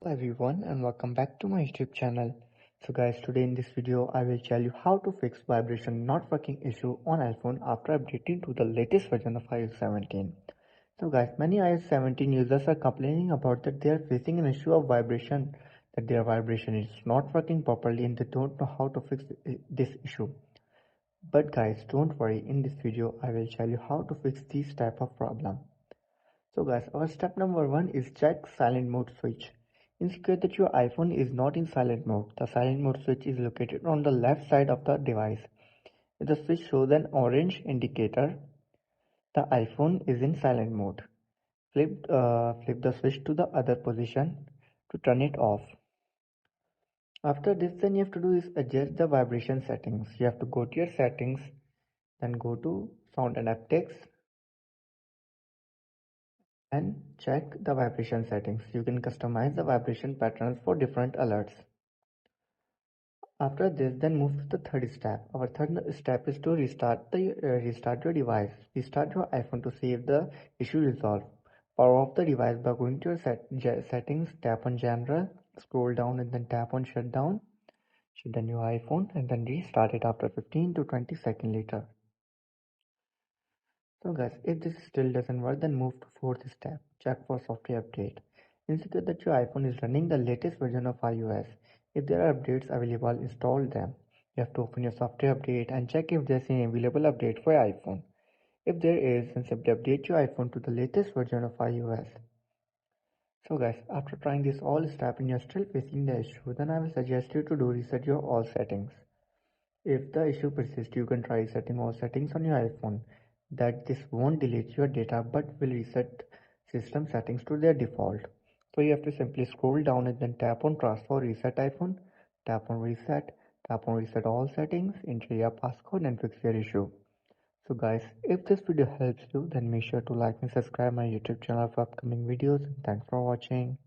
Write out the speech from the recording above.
everyone and welcome back to my YouTube channel. So guys, today in this video I will tell you how to fix vibration not working issue on iPhone after updating to the latest version of iOS 17. So guys, many iOS 17 users are complaining about that they are facing an issue of vibration, that their vibration is not working properly and they don't know how to fix this issue. But guys, don't worry, in this video I will tell you how to fix this type of problem. So guys, our step number one is check silent mode switch. Ensure that your iPhone is not in silent mode. The silent mode switch is located on the left side of the device. If the switch shows an orange indicator, the iPhone is in silent mode. Flip the switch to the other position to turn it off. After this, then you have to do is adjust the vibration settings. You have to go to your settings, then go to sound and haptics, and check the vibration settings. You can customize the vibration patterns for different alerts. After this, then move to the third step. Our third step is to restart your device. Restart your iPhone to see if the issue resolved. Power off the device by going to your settings, tap on General, scroll down and then tap on Shutdown. Shut down your iPhone and then restart it after 15 to 20 seconds later. So guys, if this still doesn't work, then move to fourth step. Check for software update. Ensure that your iPhone is running the latest version of iOS. If there are updates available, install them. You have to open your software update and check if there's any available update for your iPhone. If there is, then simply update your iPhone to the latest version of iOS. So guys, after trying this all step and you're still facing the issue, then I will suggest you to do reset your all settings. If the issue persists, you can try setting all settings on your iPhone. That this won't delete your data but will reset system settings to their default. So you have to simply scroll down and then tap on transfer reset iPhone, tap on reset all settings, enter your passcode and fix your issue. So guys, if this video helps you, then make sure to like and subscribe my YouTube channel for upcoming videos. Thanks for watching.